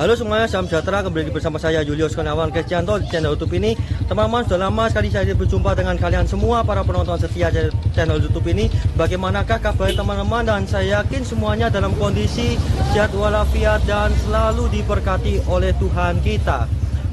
Halo semuanya, salam sejahtera. Kembali bersama saya Julius Kurniawan Kristianto di channel YouTube ini. Teman-teman, sudah lama sekali saya berjumpa dengan kalian semua para penonton setia channel YouTube ini. Bagaimanakah kabar teman-teman? Dan saya yakin semuanya dalam kondisi sehat walafiat dan selalu diberkati oleh Tuhan kita.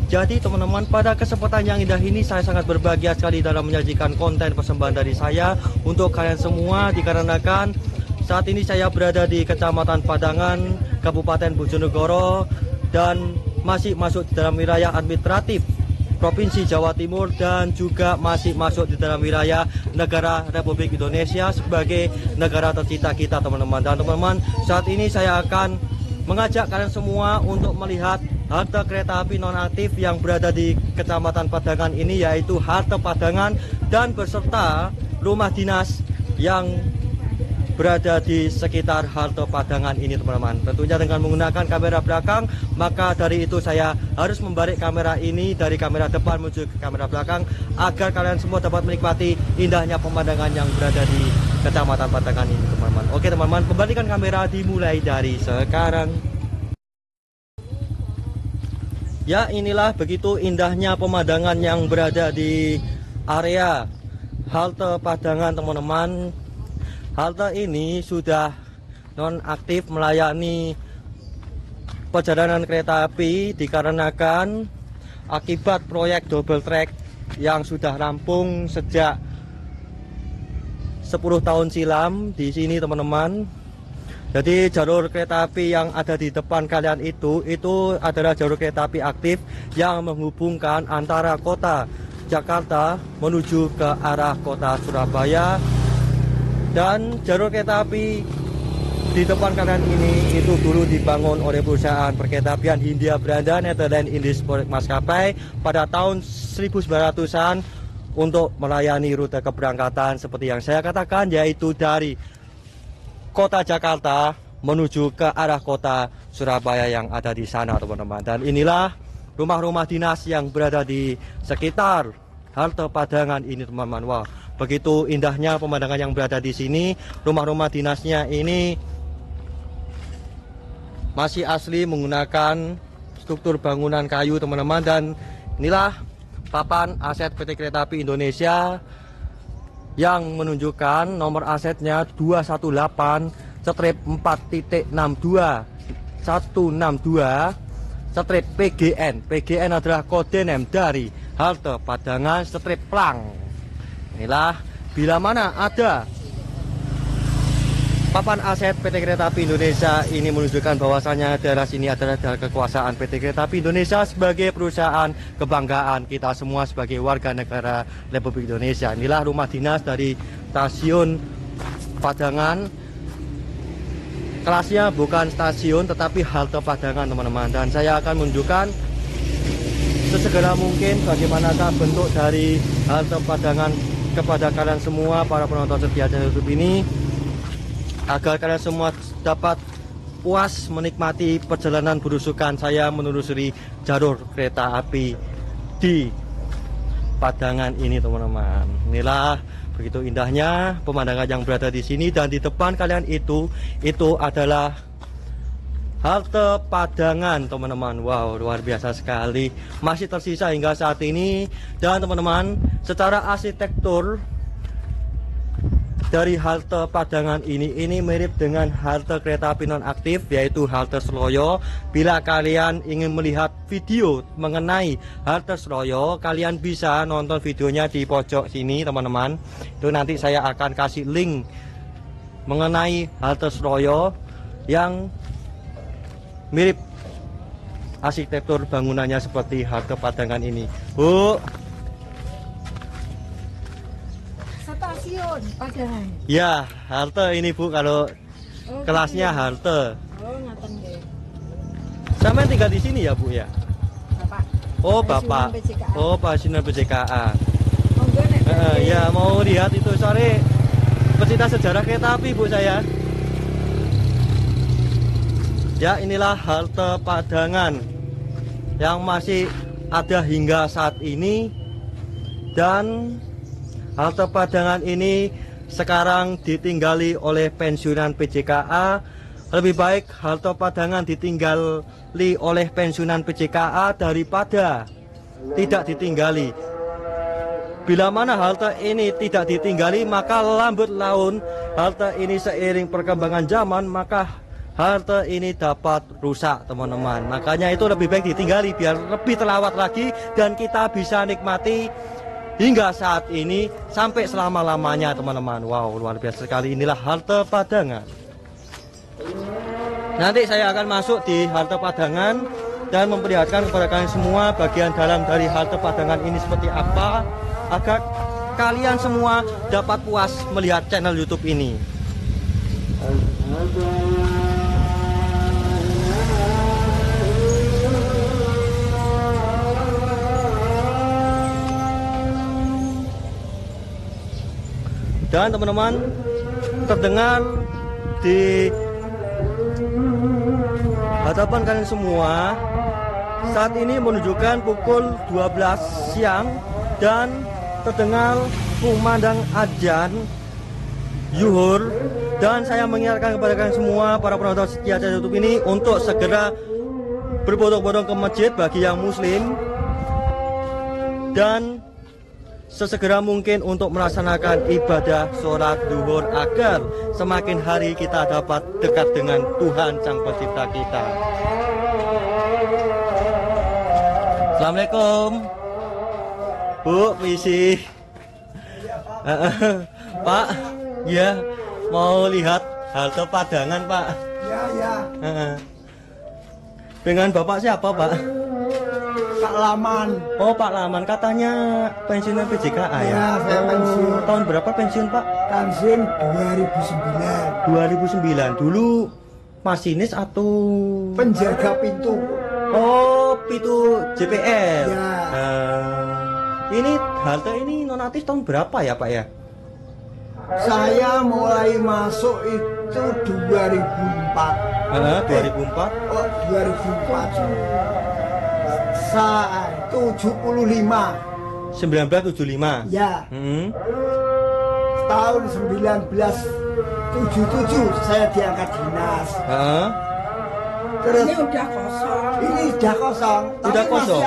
Jadi teman-teman, pada kesempatan yang indah ini saya sangat berbahagia sekali dalam menyajikan konten persembahan dari saya untuk kalian semua, dikarenakan saat ini saya berada di Kecamatan Padangan, Kabupaten Bojonegoro, dan masih masuk di dalam wilayah administratif Provinsi Jawa Timur, dan juga masih masuk di dalam wilayah negara Republik Indonesia sebagai negara tercinta kita teman-teman. Dan teman-teman, saat ini saya akan mengajak kalian semua untuk melihat halte kereta api nonaktif yang berada di Kecamatan Padangan ini, yaitu halte Padangan, dan beserta rumah dinas yang berada di sekitar halte Padangan ini teman-teman. Tentunya dengan menggunakan kamera belakang, maka dari itu saya harus membalik kamera ini dari kamera depan menuju ke kamera belakang agar kalian semua dapat menikmati indahnya pemandangan yang berada di Kecamatan Padangan ini teman-teman. Oke teman-teman, kembalikan kamera dimulai dari sekarang. Ya, inilah begitu indahnya pemandangan yang berada di area halte Padangan teman-teman. Halte ini sudah nonaktif melayani perjalanan kereta api dikarenakan akibat proyek double track yang sudah rampung sejak 10 tahun silam di sini teman-teman. Jadi jalur kereta api yang ada di depan kalian itu adalah jalur kereta api aktif yang menghubungkan antara kota Jakarta menuju ke arah kota Surabaya. Dan jalur kereta api di depan kalian ini itu dulu dibangun oleh perusahaan perkeretaapian Hindia Belanda Netherlands Indies Maskapai pada tahun 1900-an untuk melayani rute keberangkatan seperti yang saya katakan, yaitu dari kota Jakarta menuju ke arah kota Surabaya yang ada di sana teman-teman. Dan inilah rumah-rumah dinas yang berada di sekitar halte Padangan ini teman-teman. Wah, begitu indahnya pemandangan yang berada di sini. Rumah-rumah dinasnya ini masih asli menggunakan struktur bangunan kayu teman-teman. Dan inilah papan aset PT Kereta Api Indonesia yang menunjukkan nomor asetnya 218-162-162-PGN. PGN adalah kode NEM dari halte Padangan-Plang. Inilah bila mana ada papan aset PT Kereta Api Indonesia ini menunjukkan bahwasanya daerah sini adalah daerah kekuasaan PT Kereta Api Indonesia sebagai perusahaan kebanggaan kita semua sebagai warga negara Republik Indonesia. Inilah rumah dinas dari stasiun Padangan. Kelasnya bukan stasiun tetapi halte Padangan teman-teman. Dan saya akan menunjukkan sesegera mungkin bagaimanakah bentuk dari halte Padangan kepada kalian semua para penonton setia channel YouTube ini, agar kalian semua dapat puas menikmati perjalanan berusukan saya menelusuri jalur kereta api di Padangan ini teman-teman. Inilah begitu indahnya pemandangan yang berada di sini. Dan di depan kalian itu adalah halte Padangan teman-teman. Wow, luar biasa sekali, masih tersisa hingga saat ini. Dan teman-teman, secara arsitektur dari halte Padangan ini mirip dengan halte kereta api nonaktif, yaitu halte Sloyo. Bila kalian ingin melihat video mengenai halte Sloyo, kalian bisa nonton videonya di pojok sini teman-teman. Itu nanti saya akan kasih link mengenai halte Sloyo yang mirip arsitektur bangunannya seperti halte Padangan ini. Bu, stasiun Padangan. Ya, halte ini Bu, kalau kelasnya halte. Oh, ngaten nggih. Sama tinggal di sini ya Bu ya? Bapak. Oh, Bapak. PJKA. Oh, pensiunan PJKA. Monggo nek. Ya, mau lihat itu sore pecinta sejarah kereta api Bu saya. Ya, inilah halte Padangan yang masih ada hingga saat ini. Dan halte Padangan ini sekarang ditinggali oleh pensiunan PJKA lebih baik halte Padangan ditinggali oleh pensiunan PJKA daripada tidak ditinggali. Bila mana halte ini tidak ditinggali, maka lambat laun halte ini seiring perkembangan zaman, maka halte ini dapat rusak, teman-teman. Makanya itu lebih baik ditinggali biar lebih terlawat lagi dan kita bisa nikmati hingga saat ini sampai selama-lamanya, teman-teman. Wow, luar biasa sekali. Inilah halte Padangan. Nanti saya akan masuk di halte Padangan dan memperlihatkan kepada kalian semua bagian dalam dari halte Padangan ini seperti apa, agar kalian semua dapat puas melihat channel YouTube ini. Dan teman-teman, terdengar di hadapan kalian semua saat ini menunjukkan pukul 12 siang dan terdengar kumandang adzan zuhur, dan saya mengingatkan kepada kalian semua para penonton setia channel YouTube ini untuk segera berbondong-bondong ke masjid bagi yang muslim dan sesegera mungkin untuk melaksanakan ibadah sholat duhur agar semakin hari kita dapat dekat dengan Tuhan Sang Pencipta kita. Assalamualaikum Bu, misi Pak, ya mau lihat halte Padangan Pak. Ya. Dengan Bapak siapa Pak? Pak Laman. Oh Pak Laman, katanya pensiunan PJKA ya? Ya, saya pensiun. Tahun berapa pensiun Pak? Pensiun 2009. 2009. Dulu masinis atau Penjaga pintu. oh pintu JPL. Ya. Ini halte ini nonaktif tahun berapa ya Pak ya? Saya mulai masuk itu 2004. 2004. Oh, 2004. Saya 75. 1975. Ya. Tahun 1977 saya diangkat dinas. Terus Ini udah kosong. ini sudah kosong, Udah tapi kosong?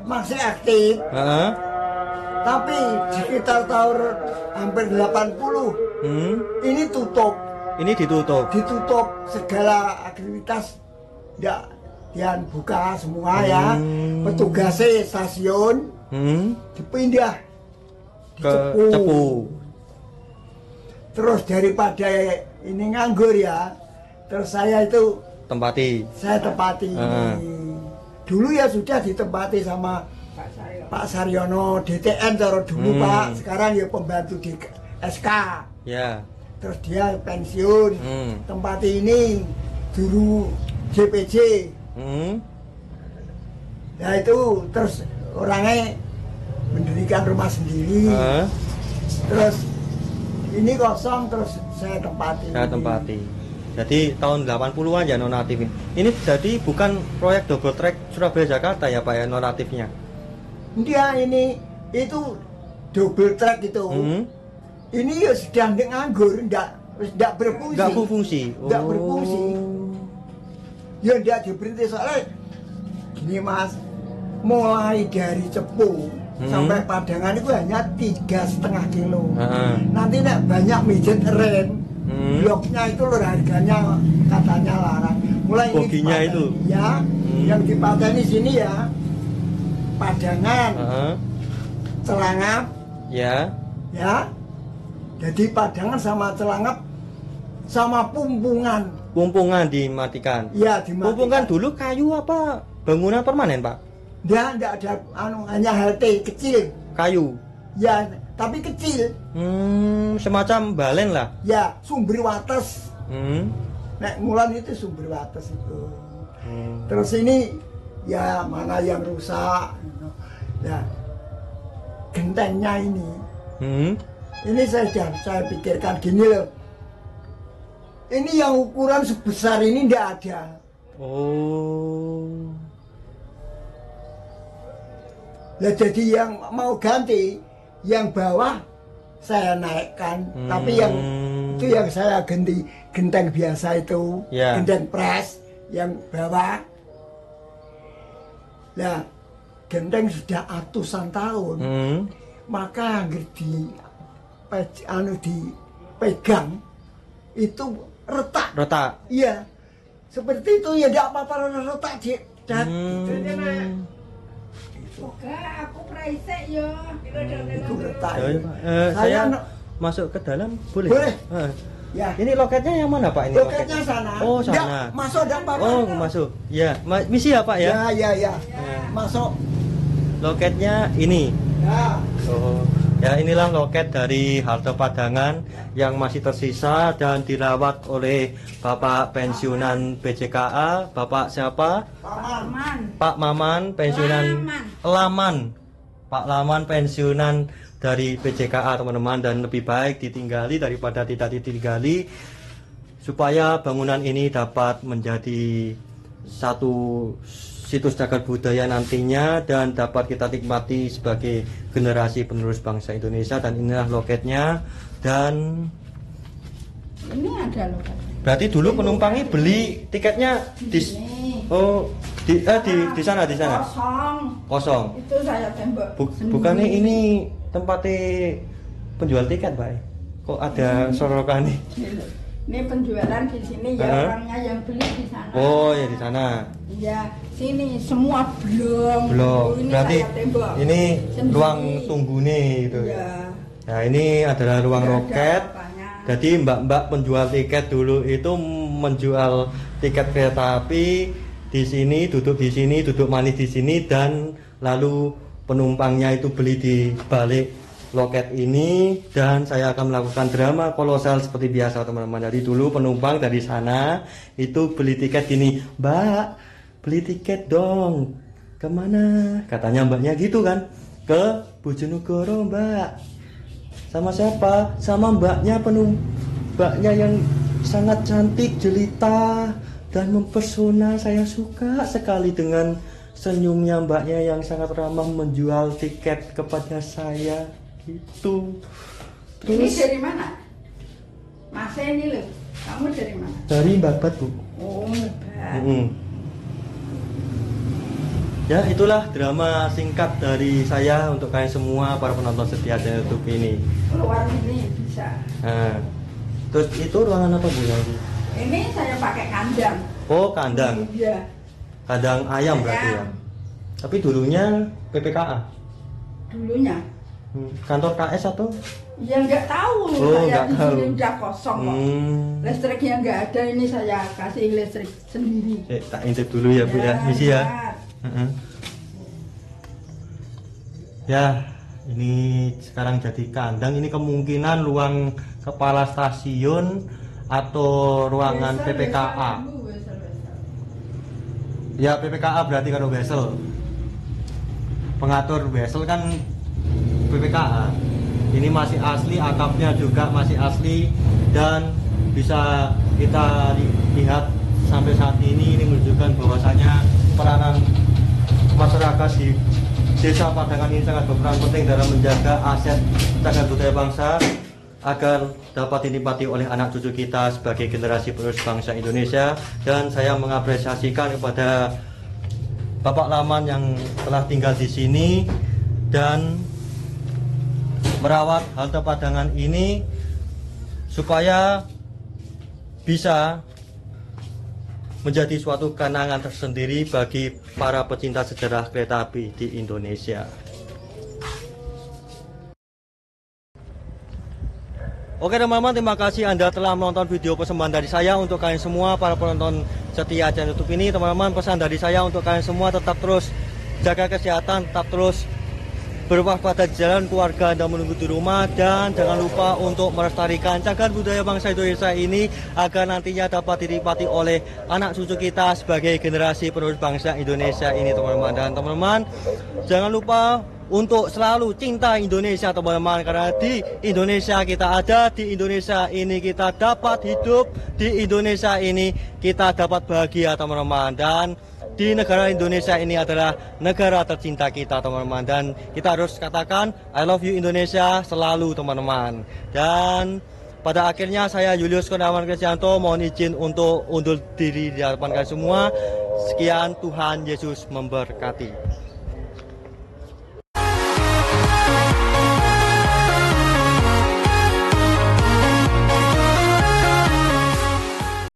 masih aktif. Tapi sekitar tahun hampir 80 ini tutup, Ini ditutup. segala aktivitas tidak dian buka semua ya. Petugasnya stasiun dipindah di Ke Cepu. Terus daripada ini nganggur ya, terus saya Tempati. tepati. Dulu ya sudah ditempati sama Pak Saryono, DTN cara dulu Pak, sekarang ya pembantu di SK. Ya. Terus dia pensiun, tempati ini dulu JPJ. Ya itu terus orangnya mendirikan rumah sendiri. Terus ini kosong, terus saya tempati. Jadi tahun 80-an ya nonaktif ini. Ini jadi bukan proyek double track Surabaya Jakarta ya Pak ya nonaktifnya. Dia ini itu double track itu. Ini ya sedang nganggur, enggak berfungsi. Enggak berfungsi. Enggak berfungsi. Ya enggak diberhenti soalnya gini Mas, mulai dari Cepu sampai Padangan itu hanya 3,5 kilo. Nanti nek banyak mijet rem, bloknya itu loh harganya katanya larang. Mulai boginya ini itu. Ya, yang dipateni sini ya Padangan, Celangap, Ya. Jadi Padangan sama Celangap sama Pumpungan. Pumpungan dimatikan. Ya, dimatikan. Pumpungan dulu kayu apa bangunan permanen Pak? Enggak ada hanya halte kecil. Kayu. Ya, tapi kecil. Semacam balen lah. Ya, sumber wates. Nek Mulan itu sumber wates itu. Terus ini ya mana yang rusak. Ya, gentengnya ini. Ini saya pikirkan gini loh. Ini yang ukuran sebesar ini tidak ada. Nah, jadi yang mau ganti, yang bawah saya naikkan, tapi Itu yang saya ganti genteng biasa itu, Ya. genteng pres yang bawah. Nah, genteng sudah ratusan tahun, maka hampir dipegang itu retak. Retak. Iya, seperti itu ya tidak apa-apa retak di dat. Oke, aku praisek yo. Itu retak. Ya, Saya saya no- masuk ke dalam boleh? Boleh. Ya, Ini loketnya yang mana Pak? Ini loketnya sana. Oh sana. Nggak, masuk dan apa-apa. Oh masuk. Ya, misi ya Pak ya? Ya. Masuk. Loketnya ini. Ya. Oh, ya inilah loket dari Halte Padangan yang masih tersisa dan dirawat oleh Bapak pensiunan BCKA, Bapak siapa? Aman. Pak Maman pensiunan Laman. Pak Laman pensiunan dari BCKA teman-teman, dan lebih baik ditinggali daripada tidak ditinggali supaya bangunan ini dapat menjadi satu situs cagar budaya nantinya dan dapat kita nikmati sebagai generasi penerus bangsa Indonesia. Dan inilah loketnya. Dan Ini ada loh. berarti dulu penumpangnya beli tiketnya di di sana Kosong. kosong. Itu saya tembak. Bukannya ini tempatnya penjual tiket, Pak? Kok ada sorokan nih? Ini penjualan di sini ya, orangnya yang beli di sana. Oh ya di sana. Ya, sini semua belum. Belum. Ini Berarti saya tembak. ini Sendiri. ruang tunggu nih itu. Ya. Nah ini adalah ruang Nggak ada loket. apanya. Jadi mbak-mbak penjual tiket dulu itu menjual tiket kereta api di sini, duduk di sini, duduk manis di sini, dan lalu penumpangnya itu beli di balik loket ini. Dan saya akan melakukan drama kolosal seperti biasa teman-teman. Jadi dulu penumpang dari sana itu beli tiket gini, Mbak beli tiket dong, kemana? Katanya mbaknya gitu kan, ke Bojonegoro Mbak. Sama siapa? Sama mbaknya mbaknya yang sangat cantik, jelita, dan mempesona. Saya suka sekali dengan senyumnya mbaknya yang sangat ramah menjual tiket kepada saya gitu. Ini Terus dari mana? Mas ini loh. Kamu dari mana? dari Mbak Bat, Bu. Oh, Mbak. Ya itulah drama singkat dari saya untuk kalian semua para penonton setia channel YouTube ini. Keluar ini bisa. Nah, terus itu ruangan apa Bu? Ini saya pakai kandang. Oh kandang, Iya. kandang ayam berarti ya. Ayam. Tapi dulunya PPKA, Dulunya. kantor KS atau? Ya nggak tahu. Oh, Saya nggak di tahu. sini udah kosong kok. Listriknya nggak ada, ini saya kasih listrik sendiri. Tak intip dulu ya Bu ya, misi ya. Benar. Ya, ini sekarang jadi kandang. Ini kemungkinan ruang kepala stasiun atau ruangan Wesel, PPKA. wesel. Ya PPKA berarti kalau wesel. Pengatur wesel kan PPKA. Ini masih asli, atapnya juga masih asli, dan bisa kita lihat sampai saat ini menunjukkan bahwasanya peranan masyarakat di Desa Padangan ini sangat berperan penting dalam menjaga aset cagar budaya bangsa agar dapat dinikmati oleh anak cucu kita sebagai generasi penerus bangsa Indonesia. Dan saya mengapresiasikan kepada Bapak Laman yang telah tinggal di sini dan merawat halte Padangan ini supaya bisa menjadi suatu kenangan tersendiri bagi para pecinta sejarah kereta api di Indonesia. Oke teman-teman, terima kasih Anda telah menonton video persembahan dari saya untuk kalian semua para penonton setia channel YouTube ini. Teman-teman, pesan dari saya untuk kalian semua tetap terus jaga kesehatan, tetap terus berwaspada di jalan, keluarga Anda menunggu di rumah, dan jangan lupa untuk melestarikan cagar budaya bangsa Indonesia ini agar nantinya dapat dinikmati oleh anak cucu kita sebagai generasi penerus bangsa Indonesia ini teman-teman. Dan teman-teman jangan lupa untuk selalu cinta Indonesia teman-teman, karena di Indonesia kita ada, di Indonesia ini kita dapat hidup, di Indonesia ini kita dapat bahagia teman-teman. Dan di negara Indonesia ini adalah negara tercinta kita teman-teman, dan kita harus katakan I love you Indonesia selalu teman-teman. Dan Pada akhirnya saya Julius Kurniawan Kristianto mohon izin untuk undur diri di hadapan kalian semua. Sekian, Tuhan Yesus memberkati.